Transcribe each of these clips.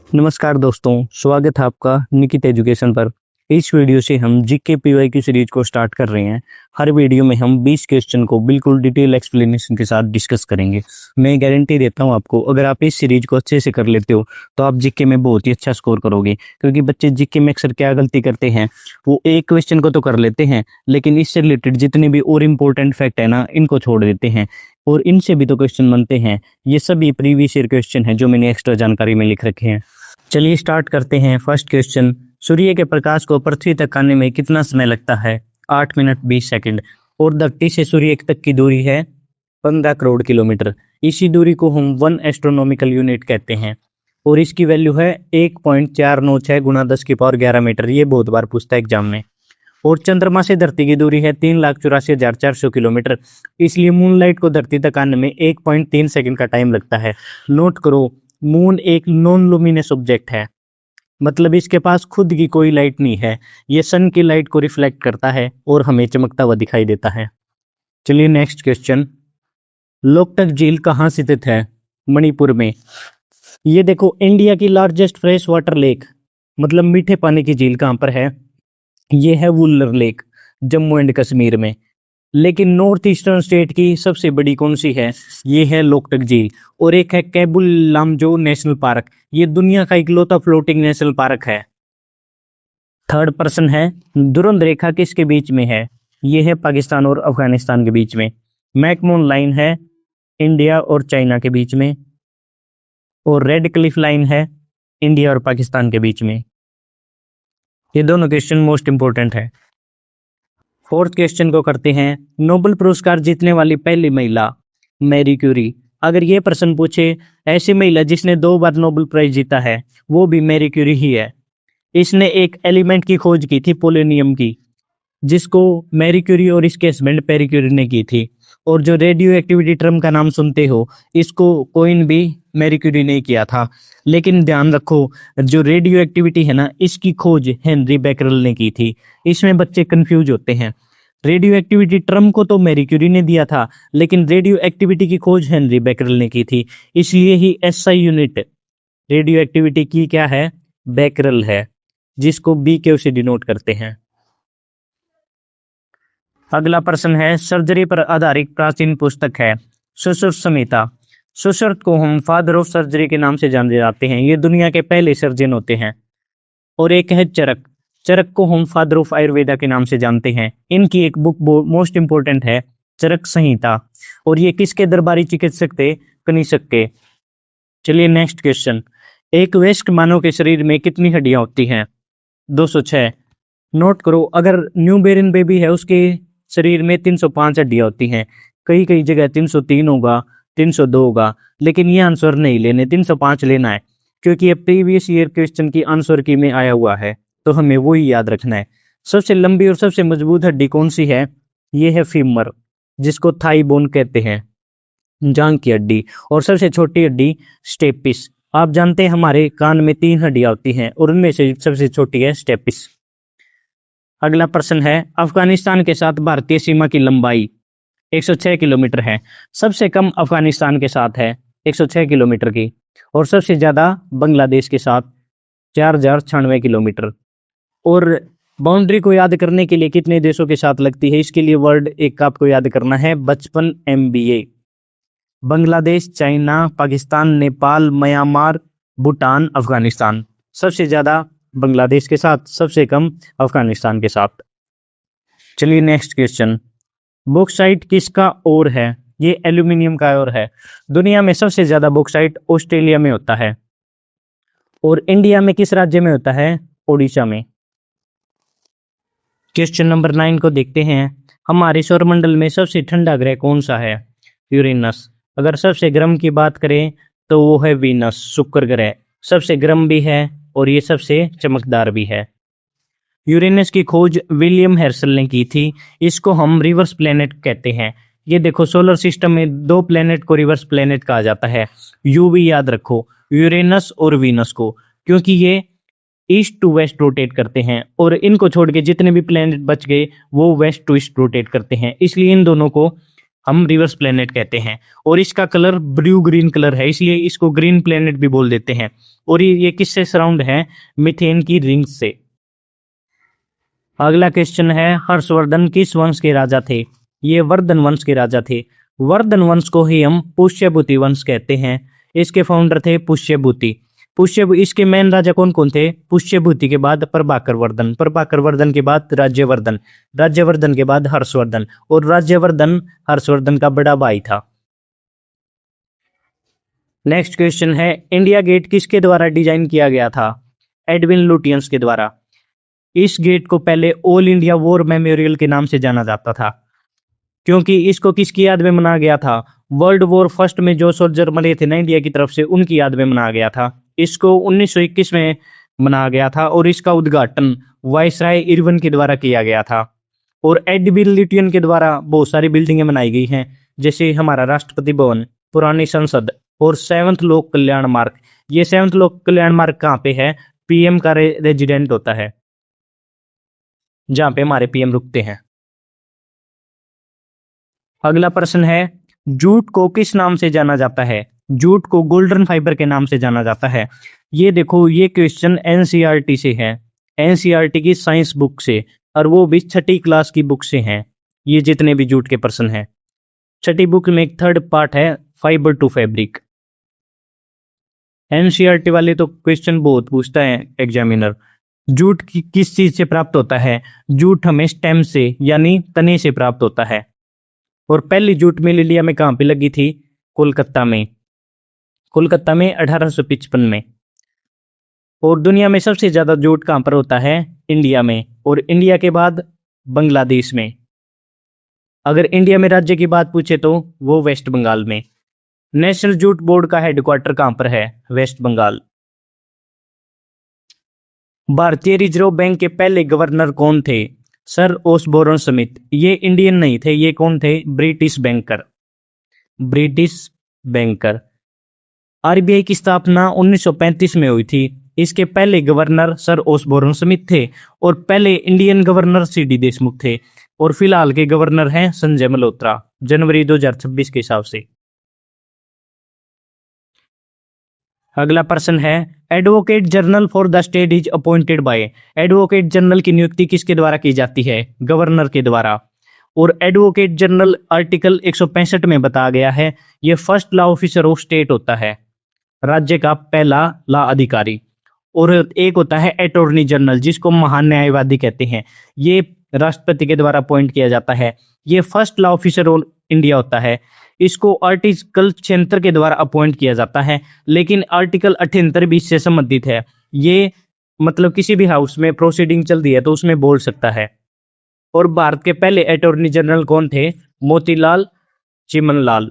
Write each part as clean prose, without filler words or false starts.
नमस्कार दोस्तों, स्वागत है आपका निकित एजुकेशन पर। इस वीडियो से हम जीके पीवाई की सीरीज को स्टार्ट कर रहे हैं। हर वीडियो में हम 20 क्वेश्चन को बिल्कुल डिटेल एक्सप्लेनेशन के साथ डिस्कस करेंगे। मैं गारंटी देता हूं आपको, अगर आप इस सीरीज को अच्छे से कर लेते हो तो आप जीके में बहुत ही अच्छा स्कोर करोगे। क्योंकि बच्चे जीके में अक्सर क्या गलती करते हैं, वो एक क्वेश्चन को तो कर लेते हैं लेकिन इससे रिलेटेड जितने भी और इम्पोर्टेंट फैक्ट है ना, इनको छोड़ देते हैं और इनसे भी तो क्वेश्चन बनते हैं। ये सभी प्रीवियस ईयर क्वेश्चन है जो मैंने एक्स्ट्रा जानकारी में लिख रखे हैं। चलिए स्टार्ट करते हैं। फर्स्ट क्वेश्चन, सूर्य के प्रकाश को पृथ्वी तक आने में कितना समय लगता है? 8 मिनट 20 सेकंड। और धरती से सूर्य तक की दूरी है 15 करोड़ किलोमीटर। इसी दूरी को हम 1 एस्ट्रोनॉमिकल यूनिट कहते हैं और इसकी वैल्यू है 1.496 गुणा 10 की पावर 11 मीटर। ये बहुत बार पूछता है एग्जाम में। और चंद्रमा से धरती की दूरी है 3,84,400 किलोमीटर। इसलिए मूनलाइट को धरती तक आने में 1.3 सेकंड का टाइम लगता है। नोट करो, मून एक नॉन लुमिनस ऑब्जेक्ट है, मतलब इसके पास खुद की कोई लाइट नहीं है। ये सन की लाइट को रिफ्लेक्ट करता है और हमें चमकता हुआ दिखाई देता है। चलिए नेक्स्ट क्वेश्चन, लोकटक झील कहाँ स्थित है? मणिपुर में। ये देखो, इंडिया की लार्जेस्ट फ्रेश वाटर लेक, मतलब मीठे पानी की झील कहाँ पर है? ये है वुलर लेक, जम्मू एंड कश्मीर में। लेकिन नॉर्थ ईस्टर्न स्टेट की सबसे बड़ी कौन सी है? ये है लोकटक झील। और एक है केबुल लामजो नेशनल पार्क, ये दुनिया का इकलौता फ्लोटिंग नेशनल पार्क है। थर्ड पर्सन है, दुरंत रेखा किसके बीच में है? ये है पाकिस्तान और अफगानिस्तान के बीच में। मैकमोन लाइन है इंडिया और चाइना के बीच में। और रेड क्लिफ लाइन है इंडिया और पाकिस्तान के बीच में। ये दोनों क्वेश्चन मोस्ट इंपोर्टेंट है। फोर्थ क्वेश्चन को करते हैं, नोबेल पुरस्कार जीतने वाली पहली महिला? Marie Curie. अगर ये प्रश्न पूछे ऐसी महिला जिसने 2 बार नोबेल प्राइज जीता है, वो भी मैरी क्यूरी ही है। इसने एक एलिमेंट की खोज की थी, पोलोनियम की, जिसको मैरी क्यूरी और इसके हस्बैंड पेरी क्यूरी ने की थी। और जो रेडियो एक्टिविटी टर्म का नाम सुनते हो, इसको कोइन भी मैरी क्यूरी ने किया था। लेकिन ध्यान रखो, जो रेडियो एक्टिविटी है ना, इसकी खोज हेनरी बैकरल ने की थी। इसमें बच्चे कंफ्यूज होते हैं। रेडियो एक्टिविटी टर्म को तो मैरी क्यूरी ने दिया था, लेकिन रेडियो एक्टिविटी की खोज हेनरी बैकरल ने की थी। इसलिए ही एसआई यूनिट रेडियो एक्टिविटी की क्या है? बैकरल है, जिसको बी के से डिनोट करते हैं। अगला प्रश्न है, सर्जरी पर आधारित प्राचीन पुस्तक है सुश्रुत संहिता। सुश्रुत को हम फादर ऑफ सर्जरी के नाम से जाने जाते हैं। ये दुनिया के पहले सर्जन होते हैं। और एक है चरक। चरक को हम फादर ऑफ आयुर्वेदा के नाम से जानते हैं। इनकी एक बुक मोस्ट इंपोर्टेंट है, चरक संहिता। और ये किसके दरबारी चिकित्सक थे? कनिष्क के। चलिए नेक्स्ट क्वेश्चन, एक वयस्क मानव के शरीर में कितनी हड्डियां होती हैं? 206। नोट करो, अगर न्यू बेरन बेबी है उसके शरीर में 305 हड्डियां होती हैं। कई कई जगह 303 होगा, 302 होगा, लेकिन ये आंसर नहीं लेने, 305 लेना है। क्योंकि ये प्रीवियस ईयर क्वेश्चन की आंसर की में आया हुआ है, तो हमें वो ही याद रखना है। सबसे लंबी और सबसे मजबूत हड्डी कौन सी है? ये है फीमर, जिसको थाई बोन कहते हैं, जांग की हड्डी। और सबसे छोटी हड्डी स्टेपिस। आप जानते हैं हमारे कान में 3 हड्डियां होती हैं और उनमें से सबसे छोटी है स्टेपिस। अगला प्रश्न है, अफगानिस्तान के साथ भारतीय सीमा की लंबाई 106 किलोमीटर है। सबसे कम अफगानिस्तान के साथ है 106 किलोमीटर की, और सबसे ज्यादा बांग्लादेश के साथ 4096 किलोमीटर। और बाउंड्री को याद करने के लिए कितने देशों के साथ लगती है, इसके लिए वर्ड एक आपको याद करना है, 55 MBA। Bangladesh, China, Pakistan, Nepal, Myanmar, Bhutan, Afghanistan. सबसे ज्यादा बांग्लादेश के साथ, सबसे कम अफगानिस्तान के साथ। चलिए नेक्स्ट क्वेश्चन, बॉक्साइट किसका ओर है? ये एल्यूमिनियम का ओर है। दुनिया में सबसे ज्यादा बॉक्साइट ऑस्ट्रेलिया में होता है। और इंडिया में किस राज्य में होता है? ओडिशा में। क्वेश्चन नंबर 9 को देखते हैं, हमारे सौरमंडल में सबसे ठंडा ग्रह कौन सा है? यूरेनस। अगर सबसे गर्म की बात करें तो वो है वीनस, शुक्र ग्रह। सबसे गर्म भी है और ये सबसे चमकदार भी है। यूरेनस की खोज विलियम हेर्शल ने की थी। इसको हम रिवर्स प्लेनेट कहते हैं। ये देखो, सोलर सिस्टम में 2 प्लेनेट को रिवर्स प्लेनेट कहा जाता है। यू भी याद रखो, यूरेनस और वीनस को, क्योंकि ये ईस्ट टू वेस्ट रोटेट करते हैं और इनको छोड़ के जितने भी प्लेनेट बच गए वो वेस्ट टू ईस्ट रोटेट करते हैं। इसलिए इन दोनों को हम रिवर्स प्लेनेट कहते हैं। और इसका कलर ब्लू ग्रीन कलर है, इसलिए इसको ग्रीन प्लेनेट भी बोल देते हैं। और ये किससे सराउंड है? मीथेन की रिंग से। अगला क्वेश्चन है, हर्षवर्धन किस वंश के राजा थे? ये वर्धन वंश के राजा थे। वर्धन वंश को ही हम पुष्यभूति वंश कहते हैं। इसके फाउंडर थे पुष्यभूति। इसके मेन राजा कौन कौन थे? पुष्यभूति के बाद प्रभाकर वर्धन, प्रभाकर वर्धन के बाद राज्यवर्धन, राज्यवर्धन के बाद हर्षवर्धन, और राज्यवर्धन हर्षवर्धन का बड़ा भाई था। नेक्स्ट क्वेश्चन है, इंडिया गेट किसके द्वारा डिजाइन किया गया था? एडविन लुटियंस के द्वारा। इस गेट को पहले ऑल इंडिया वॉर मेमोरियल के नाम से जाना जाता था, क्योंकि इसको किसकी याद में बनाया गया था? वर्ल्ड वॉर फर्स्ट में जो सोल्जर मरे थे ना इंडिया की तरफ से, उनकी याद में बनाया गया था। इसको 1921 में बनाया गया था और इसका उद्घाटन वायसराय इरविन के द्वारा किया गया था। और एडविन लुटियन के द्वारा बहुत सारी बिल्डिंगें बनाई गई हैं, जैसे हमारा राष्ट्रपति भवन, पुरानी संसद और 7th लोक कल्याण मार्ग। ये 7th लोक कल्याण मार्ग कहाँ पे है? पीएम का रेजिडेंट होता है, जहां पे हमारे पीएम रुकते हैं। अगला प्रश्न है, जूट को किस नाम से जाना जाता है? जूट को गोल्डन फाइबर के नाम से जाना जाता है। ये देखो, ये क्वेश्चन एनसीईआरटी से है, एनसीईआरटी की साइंस बुक से, और वो भी 6ठी क्लास की बुक से हैं। ये जितने भी जूट के प्रश्न हैं, 6ठी बुक में एक 3rd पार्ट है, फाइबर टू फैब्रिक। एनसीईआरटी वाले तो क्वेश्चन बहुत पूछता है एग्जामिनर। जूट किस चीज से प्राप्त होता है? जूट हमें स्टेम से यानी तने से प्राप्त होता है। और पहली जूट मिल इंडिया में कहां पे लगी थी? कोलकाता में, कोलकाता में 1855 में। और दुनिया में सबसे ज्यादा जूट कहां पर होता है? इंडिया में, और इंडिया के बाद बांग्लादेश में। अगर इंडिया में राज्य की बात पूछे तो वो वेस्ट बंगाल में। नेशनल जूट बोर्ड का हेडक्वार्टर कहां पर है? वेस्ट बंगाल। भारतीय रिजर्व बैंक के पहले गवर्नर कौन थे? Sir Osborne Smith. ये इंडियन नहीं थे, ये कौन थे? British banker, British banker. RBI की स्थापना 1935 में हुई थी। इसके पहले गवर्नर सर ओसबोरन स्मिथ थे, और पहले इंडियन गवर्नर सीडी देशमुख थे, और फिलहाल के गवर्नर हैं संजय मल्होत्रा, जनवरी 2026 के हिसाब से। अगला प्रश्न है, advocate general for the state is appointed by. Advocate general की नियुक्ति किसके द्वारा की जाती है? गवर्नर के द्वारा। और एडवोकेट जनरल आर्टिकल 165 में बताया गया है, ये first law officer of state होता है, राज्य का पहला लॉ अधिकारी। और एक होता है अटॉर्नी जनरल, जिसको महान न्यायवादी कहते हैं, ये राष्ट्रपति के द्वारा अपॉइंट किया जाता है। ये first law officer of India होता है। इसको आर्टिकल 76 के द्वारा अपॉइंट किया जाता है, लेकिन आर्टिकल 78 भी इससे संबंधित है। ये मतलब किसी भी हाउस में प्रोसीडिंग चल रही है तो उसमें बोल सकता है। और भारत के पहले अटॉर्नी जनरल कौन थे? मोतीलाल चिमनलाल।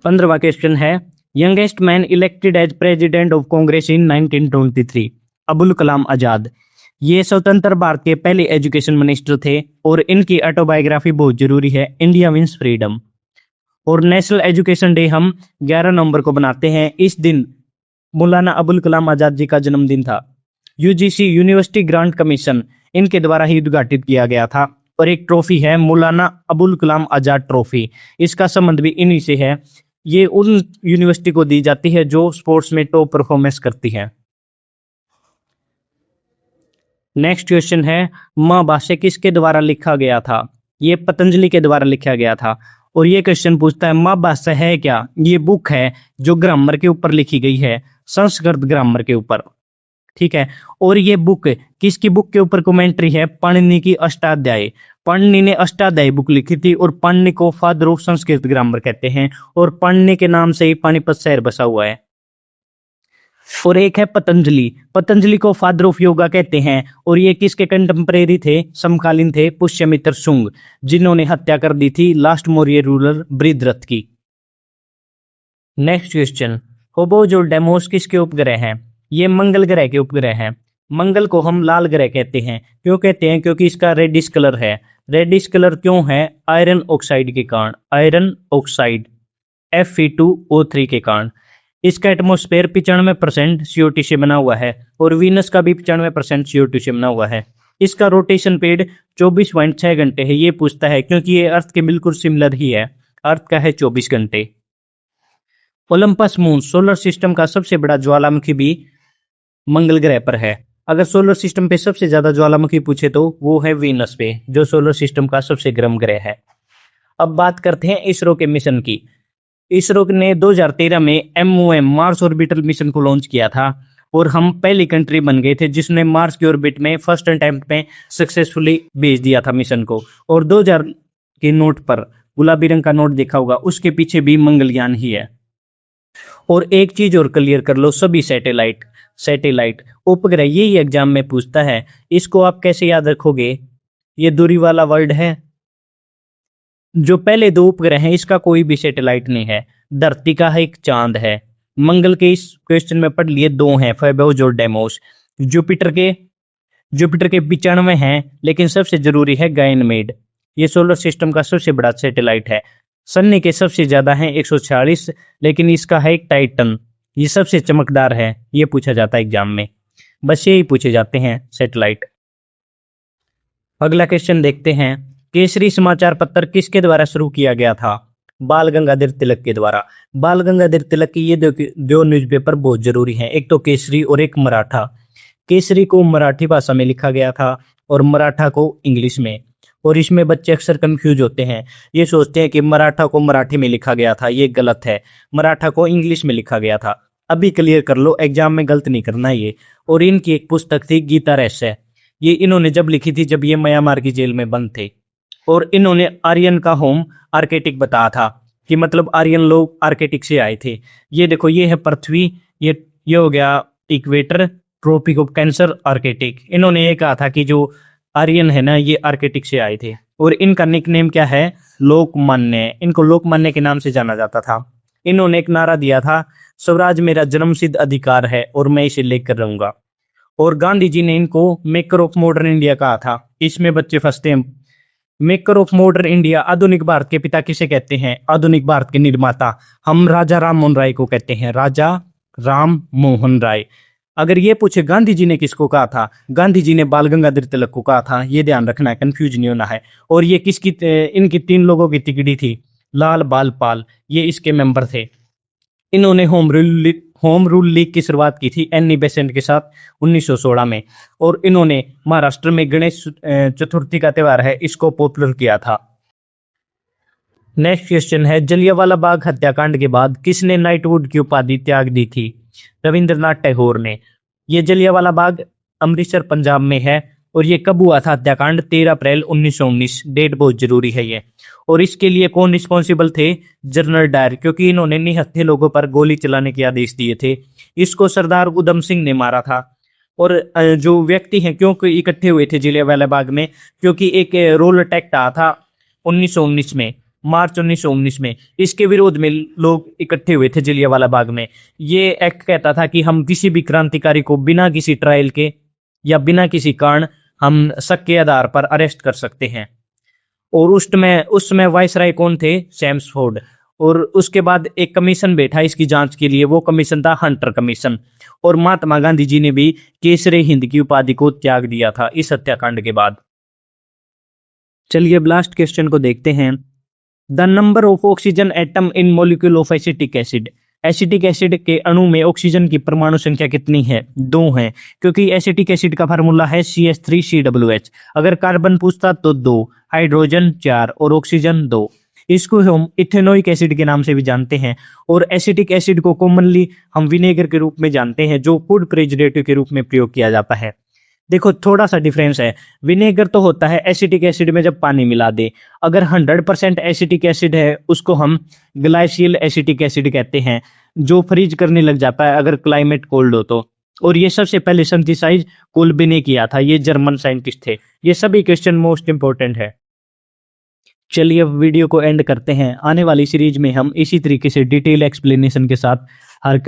15वां क्वेश्चन है, youngest man elected as president of Congress in 1923। Abul Kalam Azad. ये स्वतंत्र भारत के पहले एजुकेशन मिनिस्टर थे, और इनकी ऑटोबायोग्राफी बहुत जरूरी है, इंडिया मीन्स फ्रीडम। और नेशनल एजुकेशन डे हम 11 नवंबर को बनाते हैं। इस दिन मौलाना अबुल कलाम आजाद जी का जन्मदिन था। यूजीसी यूनिवर्सिटी ग्रांट कमीशन इनके द्वारा ही उद्घाटित किया गया था। और एक ट्रॉफी है मौलाना अबुल कलाम आजाद ट्रॉफी, इसका संबंध भी इन्हीं से है। ये उन यूनिवर्सिटी को दी जाती है जो स्पोर्ट्स में टॉप परफॉर्मेंस करती है। नेक्स्ट क्वेश्चन है, महाभाष्य किसके द्वारा लिखा गया था? ये पतंजलि के द्वारा लिखा गया था। और ये क्वेश्चन पूछता है, महाभाष्य है क्या? ये बुक है जो ग्रामर के ऊपर लिखी गई है, संस्कृत ग्रामर के ऊपर, ठीक है। और ये बुक किसकी बुक के ऊपर कमेंट्री है? पाणिनि की अष्टाध्यायी। पाणिनि ने अष्टाध्यायी बुक लिखी थी, और पाणिनि को फादर ऑफ संस्कृत ग्रामर कहते हैं, और पाणिनि के नाम से ही पानीपत शहर बसा हुआ है। और एक है पतंजलि, पतंजलि को फादर ऑफ योगा कहते हैं, और ये किसके कंटेम्परेरी थे? समकालीन थे, पुष्यमित्र शुंग, जिन्होंने हत्या कर दी थी लास्ट मौर्य रूलर बृहद्रथ की। नेक्स्ट क्वेश्चन, होबोज और डेमोस किसके उपग्रह हैं? ये मंगल ग्रह के उपग्रह हैं। मंगल को हम लाल ग्रह कहते हैं। क्यों कहते हैं? क्योंकि इसका रेडिश कलर है। रेडिश कलर क्यों है? आयरन ऑक्साइड के कारण, आयरन ऑक्साइड Fe2O3 के कारण। इसका एटमॉस्फेयर 95% CO2 से बना हुआ है, और वीनस का भी 95% CO2 से बना हुआ है। इसका रोटेशन पीरियड 24.6 घंटे है। ये पूछता है क्योंकि ये अर्थ के बिल्कुल सिमिलर ही है, अर्थ का है 24 घंटे। ओलंपस मून सोलर सिस्टम का सबसे बड़ा ज्वालामुखी भी मंगल ग्रह पर है। अगर सोलर सिस्टम पे सबसे ज्यादा ज्वालामुखी पूछे तो वो है वीनस पे, जो सोलर सिस्टम का सबसे गर्म ग्रह है। अब बात करते हैं इसरो के मिशन की। इसरो ने 2013 में MOM मार्स ऑर्बिटल मिशन को लॉन्च किया था और हम पहली कंट्री बन गए थे जिसने मार्स की ऑर्बिट में फर्स्ट अटेम्प्ट में सक्सेसफुली भेज दिया था मिशन को। और 2000 के नोट पर, गुलाबी रंग का नोट देखा होगा, उसके पीछे भी मंगलयान ही है। और एक चीज और क्लियर कर लो, सभी सैटेलाइट उपग्रह, यही एग्जाम में पूछता है। इसको आप कैसे याद रखोगे? ये दूरी वाला वर्ड है। जो पहले दो उपग्रह हैं इसका कोई भी सैटेलाइट नहीं है। धरती का है एक चांद है। मंगल के इस क्वेश्चन में पढ़ लिए दो हैं, फेबोस और डेमोस। जुपिटर के 95 हैं, लेकिन सबसे जरूरी है गायनमेड। ये सोलर सिस्टम का सबसे बड़ा सैटेलाइट है। सन्नी के सबसे ज्यादा हैं 146, लेकिन इसका है एक टाइटन, ये सबसे चमकदार है। ये पूछा जाता है एग्जाम में, बस यही पूछे जाते हैं सैटेलाइट। अगला क्वेश्चन देखते हैं, केसरी समाचार पत्र किसके द्वारा शुरू किया गया था? बाल गंगाधर तिलक के द्वारा। बाल गंगाधर तिलक की ये दो न्यूज़पेपर बहुत जरूरी हैं, एक तो केसरी और एक मराठा। केसरी को मराठी भाषा में लिखा गया था और मराठा को इंग्लिश में। और इसमें बच्चे अक्सर कंफ्यूज होते हैं, ये सोचते हैं कि मराठा को मराठी में लिखा गया था, ये गलत है, मराठा को इंग्लिश में लिखा गया था। अभी क्लियर कर लो, एग्जाम में गलत नहीं करना ये। और इनकी एक पुस्तक थी गीता रहस्य, ये इन्होंने जब लिखी थी जब ये म्यांमार की जेल में बंद थे। और इन्होंने आर्यन का होम आर्केटिक बताया था कि मतलब आर्यन लोग आर्केटिक से आए थे। ये देखो, ये है पृथ्वी, ये हो गया equator, tropic of cancer, arctic. इन्होंने ये कहा था कि जो आर्यन है ना, ये आर्केटिक से आए थे। और इनका निकनेम क्या है? लोकमान्य। इनको लोकमान्य के नाम से जाना जाता था। इन्होंने एक नारा दिया था, स्वराज मेरा जन्मसिद्ध अधिकार है और मैं इसे लेकर रहूंगा। और गांधी जी ने इनको मेकर ऑफ मॉडर्न इंडिया कहा था। इसमें बच्चे फंसते हैं। मेकर ऑफ मॉडर्न इंडिया, आधुनिक भारत के पिता किसे कहते हैं? आधुनिक भारत के निर्माता हम राजा राम मोहन राय को कहते हैं, राजा राम मोहन राय। अगर ये पूछे गांधी जी ने किसको कहा था, गांधी जी ने बाल गंगाधर तिलक को कहा था। ये ध्यान रखना है, कंफ्यूज नहीं होना है। और ये किसकी, इनकी 3 लोगों की तिकड़ी थी, लाल बाल पाल, ये इसके मेंबर थे। इन्होंने होम रूल लीग की शुरुआत की थी एनी बेसेंट के साथ 1916 में। और इन्होंने महाराष्ट्र में गणेश चतुर्थी का त्योहार है, इसको पॉपुलर किया था। नेक्स्ट क्वेश्चन है, जलियांवाला बाग हत्याकांड के बाद किसने नाइटवुड की उपाधि त्याग दी थी? रविंद्रनाथ टैगोर ने। ये जलियांवाला बाग अमृतसर पंजाब में है। और ये कब हुआ था हत्याकांड? 13 अप्रैल 1919। डेट बहुत जरूरी है ये। और इसके लिए कौन रिस्पॉन्सिबल थे? जनरल डायर, क्योंकि इन्होंने निहत्थे लोगों पर गोली चलाने के आदेश दिए थे। इसको सरदार उधम सिंह ने मारा था। और जो व्यक्ति हैं क्यों इकट्ठे हुए थे जलियांवाला बाग में? क्योंकि एक रोल अटैक आया था 1919 में, मार्च 1919 में। इसके विरोध में लोग इकट्ठे हुए थे जलियांवाला बाग में। ये एक्ट कहता था कि हम किसी भी क्रांतिकारी को बिना किसी ट्रायल के या बिना किसी कारण हम शक के आधार पर अरेस्ट कर सकते हैं। और उस समय वाइसराय कौन थे? चेम्सफोर्ड। और उसके बाद एक कमीशन बैठा इसकी जांच के लिए, वो कमीशन था हंटर कमीशन। और महात्मा गांधी जी ने भी केसरी हिंद की उपाधि को त्याग दिया था इस हत्याकांड के बाद। चलिए अब लास्ट क्वेश्चन को देखते हैं। The number of oxygen atom in molecule of acetic acid. Acetic acid के अणु में ऑक्सीजन की परमाणु संख्या कितनी है? 2 है, क्योंकि एसिटिक एसिड का फार्मूला है CH3COOH। अगर कार्बन पूछता तो 2, हाइड्रोजन 4 और ऑक्सीजन 2। इसको हम इथेनोइक एसिड के नाम से भी जानते हैं। और एसिटिक एसिड को कॉमनली हम विनेगर के रूप में जानते हैं, जो फूड प्रिजर्वेटिव के रूप में प्रयोग किया जाता है। देखो थोड़ा सा डिफरेंस है, विनेगर तो होता है एसिटिक एसिड में जब पानी मिला दे। अगर 100% एसिटिक एसिड है उसको हम ग्लाइसियल एसिटिक एसिड कहते हैं, जो फ्रीज करने लग जाता है अगर क्लाइमेट कोल्ड हो तो। और ये सबसे पहले सिंथेसाइज कोल्बे ने किया था, ये जर्मन साइंटिस्ट थे। ये सभी क्वेश्चन मोस्ट इंपोर्टेंट है। चलिए अब वीडियो को एंड करते हैं। आने वाली सीरीज में हम इसी तरीके से डिटेल एक्सप्लेनेशन के साथ हर